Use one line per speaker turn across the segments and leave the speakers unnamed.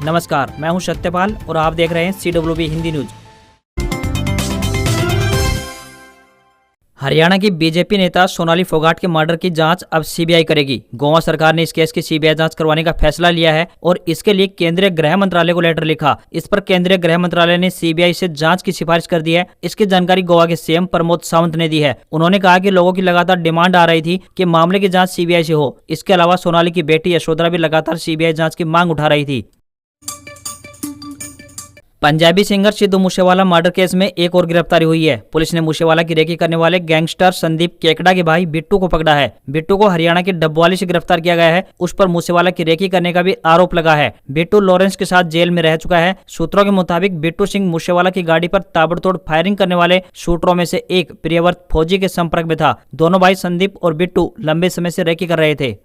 नमस्कार, मैं हूं सत्यपाल और आप देख रहे हैं CWB हिंदी न्यूज। हरियाणा की बीजेपी नेता सोनाली फोगाट के मर्डर की जांच अब सीबीआई करेगी। गोवा सरकार ने इस केस की सीबीआई जांच करवाने का फैसला लिया है और इसके लिए केंद्रीय गृह मंत्रालय को लेटर लिखा। इस पर केंद्रीय गृह मंत्रालय ने सीबीआई से जांच की सिफारिश कर दी है। इसकी जानकारी गोवा के सीएम प्रमोद सावंत ने दी है। उन्होंने कहा कि लोगों की लगातार डिमांड आ रही थी कि मामले की जांच सीबीआई से हो। इसके अलावा सोनाली की बेटी यशोधरा भी लगातार सीबीआई जांच की मांग उठा रही थी। Punjabi singer Sidhu Moosewala murder case में एक और गिरफ्तारी हुई है। पुलिस ने मूसेवाला की रेकी करने वाले गैंगस्टर संदीप केकड़ा के भाई बिट्टू को पकड़ा है। बिट्टू को हरियाणा के डबवाली से गिरफ्तार किया गया है। उस पर मूसेवाला की रेकी करने का भी आरोप लगा है। बिट्टू लॉरेंस के साथ जेल में रह चुका है। सूत्रों के मुताबिक बिट्टू सिंह मूसेवाला की गाड़ी पर ताबड़तोड़ फायरिंग करने वाले शूटरों में से एक प्रियव्रत फौजी के संपर्क में था। दोनों भाई संदीप और बिट्टू लंबे समय से रेकी कर रहे थे।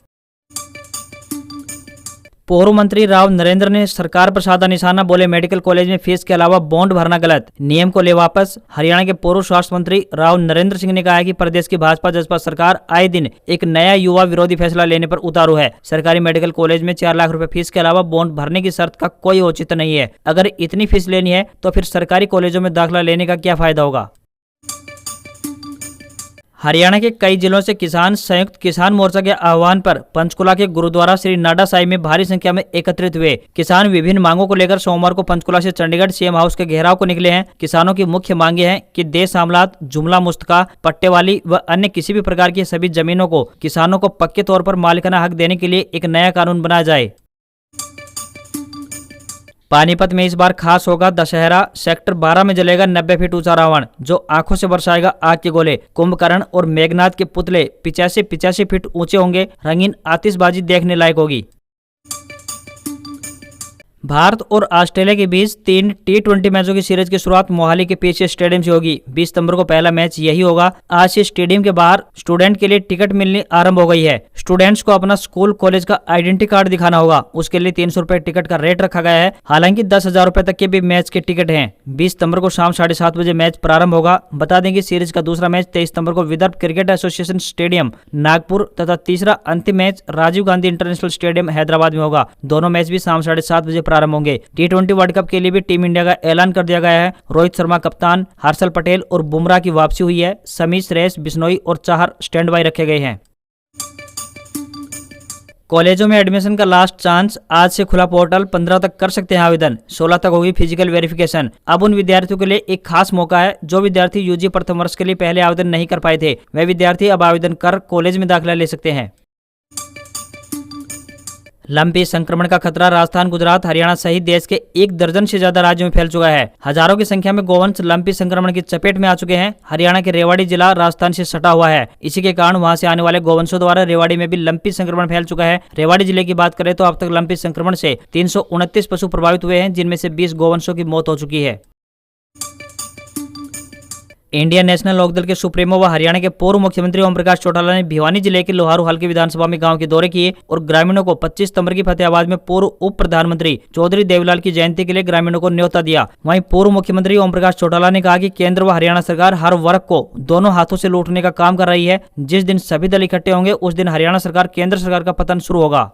पूर्व मंत्री राव नरेंद्र ने सरकार पर साधा निशाना, बोले मेडिकल कॉलेज में फीस के अलावा बॉन्ड भरना गलत, नियम को ले वापस। हरियाणा के पूर्व स्वास्थ्य मंत्री राव नरेंद्र सिंह ने कहा है कि प्रदेश की भाजपा जसपा सरकार आए दिन एक नया युवा विरोधी फैसला लेने पर उतारू है। सरकारी मेडिकल कॉलेज में 4 लाख रुपए फीस के अलावा बॉन्ड भरने की शर्त का कोई औचित्य नहीं है। अगर इतनी फीस लेनी है तो फिर सरकारी कॉलेजों में दाखिला लेने का क्या फायदा होगा। हरियाणा के कई जिलों से किसान संयुक्त किसान मोर्चा के आह्वान पर पंचकुला के गुरुद्वारा श्री नाडा साहिब में भारी संख्या में एकत्रित हुए। किसान विभिन्न मांगों को लेकर सोमवार को पंचकुला से चंडीगढ़ सीएम हाउस के घेराव को निकले हैं। किसानों की मुख्य मांगे हैं कि देश आमलात, जुमला मुस्तका, पट्टेवाली व अन्य किसी भी प्रकार की सभी जमीनों को किसानों को पक्के तौर पर मालिकाना हक देने के लिए एक नया कानून बनाया जाए। पानीपत में इस बार खास होगा दशहरा। सेक्टर 12 में जलेगा 90 फीट ऊंचा रावण, जो आंखों से बरसाएगा आग के गोले। कुंभकर्ण और मेघनाथ के पुतले 85 फीट ऊंचे होंगे। रंगीन आतिशबाजी देखने लायक होगी। भारत और ऑस्ट्रेलिया के बीच 3 T20 मैचों की सीरीज की शुरुआत मोहाली के पीएसए स्टेडियम से होगी। 20 सितंबर को पहला मैच यही होगा। आज से स्टेडियम के बाहर स्टूडेंट के लिए टिकट मिलनी आरंभ हो गई है। स्टूडेंट्स को अपना स्कूल कॉलेज का आइडेंटिटी कार्ड दिखाना होगा। उसके लिए 300 रुपए टिकट का रेट रखा गया है। हालांकि 10,000 रुपए तक के भी मैच के टिकट हैं। 20 सितंबर को शाम 7:30 बजे मैच प्रारंभ होगा। बता दें कि सीरीज का दूसरा मैच 23 सितंबर को Vidarbha cricket association stadium Nagpur तथा तीसरा अंतिम match Rajiv Gandhi international stadium Hyderabad में होगा। दोनों मैच भी शाम 7:30 बजे प्रारंभ होंगे। T20 वर्ल्ड कप के लिए भी टीम इंडिया का ऐलान कर दिया गया है। रोहित शर्मा कप्तान, हर्षल पटेल और बुमराह की वापसी हुई है। समी, श्रेयस बिश्नोई और चाहर स्टैंड बाय रखे गए हैं। कॉलेजों में एडमिशन का लास्ट चांस। आज से खुला पोर्टल, 15 तक कर सकते हैं आवेदन। 16 तक होगी फिजिकल वेरिफिकेशन। अब उन विद्यार्थियों के लिए एक खास मौका है जो विद्यार्थी यूजी प्रथम वर्ष के लिए पहले आवेदन नहीं कर पाए थे। वे विद्यार्थी अब आवेदन कर कॉलेज में दाखिला ले सकते हैं। लंपी संक्रमण का खतरा राजस्थान, गुजरात, हरियाणा सहित देश के 1 दर्जन से ज्यादा राज्यों में फैल चुका है। हजारों की संख्या में गोवंश लंपी संक्रमण की चपेट में आ चुके हैं। हरियाणा के रेवाड़ी जिला राजस्थान से सटा हुआ है। इसी के कारण वहां से आने वाले गोवंशों द्वारा रेवाड़ी में भी लंपी संक्रमण फैल चुका है। रेवाड़ी जिले की बात करें तो अब तक लंपी संक्रमण से 329 पशु प्रभावित हुए हैं, जिनमें से 20 गोवंशों की मौत हो चुकी है। इंडियन नेशनल लोकदल के सुप्रीमो व हरियाणा के पूर्व मुख्यमंत्री ओम प्रकाश चौटाला ने भिवानी जिले के लोहारू हल्के विधानसभा में गांव के दौरे किए और ग्रामीणों को 25 सितंबर की फतेहाबाद में पूर्व उप प्रधानमंत्री चौधरी देवीलाल की जयंती के लिए ग्रामीणों को न्योता दिया। वहीं पूर्व मुख्यमंत्री ओम प्रकाश चौटाला ने कहा कि केंद्र व हरियाणा सरकार हर वर्ग को दोनों हाथों से लूटने का काम कर रही है। जिस दिन सभी दल इकट्ठे होंगे उस दिन हरियाणा सरकार केंद्र सरकार का पतन शुरू होगा।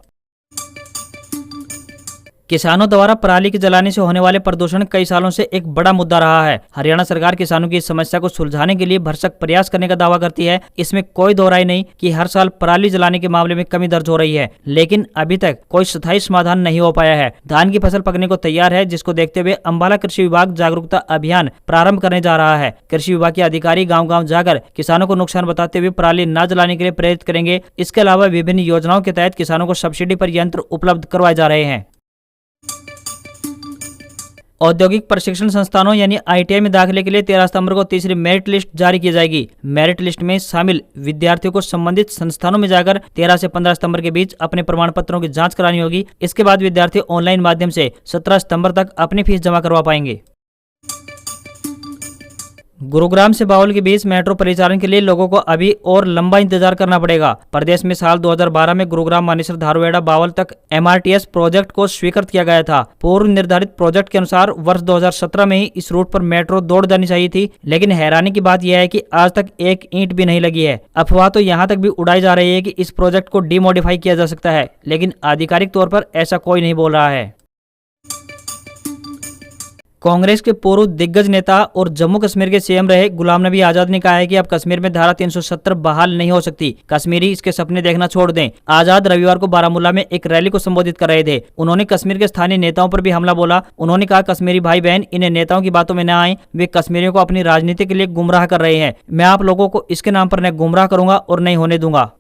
किसानों द्वारा पराली के जलाने से होने वाले प्रदूषण कई सालों से एक बड़ा मुद्दा रहा है। हरियाणा सरकार किसानों की इस समस्या को सुलझाने के लिए भरसक प्रयास करने का दावा करती है। इसमें कोई दो राय नहीं कि हर साल पराली जलाने के मामले में कमी दर्ज हो रही है, लेकिन अभी तक कोई स्थायी समाधान नहीं हो पाया है। धान की फसल पकने को तैयार है, जिसको देखते हुए अंबाला कृषि विभाग जागरूकता अभियान प्रारंभ करने जा रहा है। कृषि विभाग के अधिकारी गाँव-गाँव जाकर किसानों को नुकसान बताते हुए पराली न जलाने के लिए प्रेरित करेंगे। इसके अलावा विभिन्न योजनाओं के तहत किसानों को सब्सिडी पर यंत्र उपलब्ध करवाए जा रहे हैं। औद्योगिक प्रशिक्षण संस्थानों यानी ITI में दाखिले के लिए 13 सितंबर को तीसरी मेरिट लिस्ट जारी की जाएगी। मेरिट लिस्ट में शामिल विद्यार्थियों को संबंधित संस्थानों में जाकर 13 से 15 सितंबर के बीच अपने प्रमाण पत्रों की जांच करानी होगी। इसके बाद विद्यार्थी ऑनलाइन माध्यम से 17 सितंबर तक अपनी फीस जमा करवा पाएंगे। गुरुग्राम से बावल के बीच मेट्रो परिचालन के लिए लोगों को अभी और लंबा इंतजार करना पड़ेगा। प्रदेश में साल 2012 में गुरुग्राम मानेसर धारूहेड़ा बावल तक MRTS प्रोजेक्ट को स्वीकृत किया गया था। पूर्व निर्धारित प्रोजेक्ट के अनुसार वर्ष 2017 में ही इस रूट पर मेट्रो दौड़ जानी चाहिए थी, लेकिन हैरानी की बात यह है कि आज तक एक ईंट भी नहीं लगी है। अफवाह तो यहाँ तक भी उड़ाई जा रही है कि इस प्रोजेक्ट को डिमोडिफाई किया जा सकता है, लेकिन आधिकारिक तौर पर ऐसा कोई नहीं बोल रहा है। कांग्रेस के पूर्व दिग्गज नेता और जम्मू कश्मीर के सीएम रहे गुलाम नबी आजाद ने कहा है कि अब कश्मीर में धारा 370 बहाल नहीं हो सकती। कश्मीरी इसके सपने देखना छोड़ दें। आजाद रविवार को बारामूला में एक रैली को संबोधित कर रहे थे। उन्होंने कश्मीर के स्थानीय नेताओं पर भी हमला बोला। उन्होंने कहा, कश्मीरी भाई बहन इन नेताओं की बातों में न आए, वे कश्मीरियों को अपनी राजनीति के लिए गुमराह कर रहे हैं। मैं आप लोगों को इसके नाम पर न गुमराह करूंगा और नहीं होने दूंगा।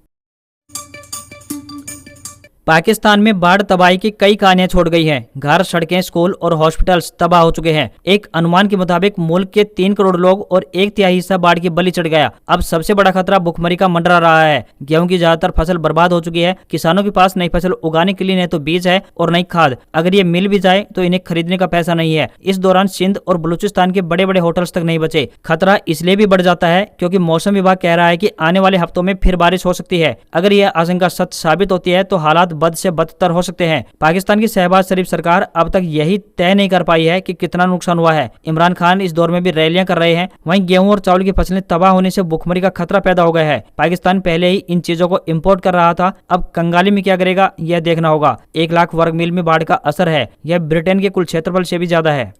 पाकिस्तान में बाढ़ तबाही की कई कहानियां छोड़ गई हैं। घर, सड़कें, स्कूल और हॉस्पिटल्स तबाह हो चुके हैं। एक अनुमान के मुताबिक मुल्क के 3 करोड़ लोग और 1/3 हिस्सा बाढ़ की बलि चढ़ गया। अब सबसे बड़ा खतरा भुखमरी का मंडरा रहा है। गेहूं की ज्यादातर फसल बर्बाद हो चुकी है। किसानों के पास नई फसल उगाने के लिए न तो बीज है और नई खाद। अगर ये मिल भी जाए तो इन्हें खरीदने का पैसा नहीं है। इस दौरान सिंध और बलूचिस्तान के बड़े बड़े होटल्स तक नहीं बचे। खतरा इसलिए भी बढ़ जाता है क्योंकि मौसम विभाग कह रहा है कि आने वाले हफ्तों में फिर बारिश हो सकती है। अगर यह आशंका सच साबित होती है तो हालात बद से बदतर हो सकते हैं। पाकिस्तान की शहबाज शरीफ सरकार अब तक यही तय नहीं कर पाई है कि कितना नुकसान हुआ है। इमरान खान इस दौर में भी रैलियां कर रहे हैं। वहीं गेहूं और चावल की फसलें तबाह होने से भुखमरी का खतरा पैदा हो गया है। पाकिस्तान पहले ही इन चीजों को इंपोर्ट कर रहा था, अब कंगाली में क्या करेगा यह देखना होगा। 1 लाख वर्ग मील में बाढ़ का असर है। यह ब्रिटेन के कुल क्षेत्रफल से भी ज्यादा है।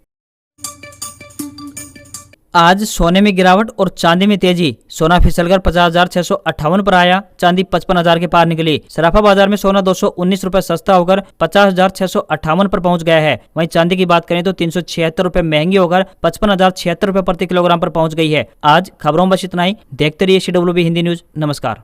आज सोने में गिरावट और चांदी में तेजी। सोना फिसलकर 50,658 पर आया, चांदी 55,000 के पार निकली। सराफा बाजार में सोना 219 रुपए सस्ता होकर 50,658 पर पहुंच गया है। वहीं चांदी की बात करें तो 376 रुपए महंगी होकर 55,076 रुपए प्रति किलोग्राम पर पहुंच गई है। आज खबरों में बस इतना ही। देखते रहिए CWB हिंदी न्यूज। नमस्कार।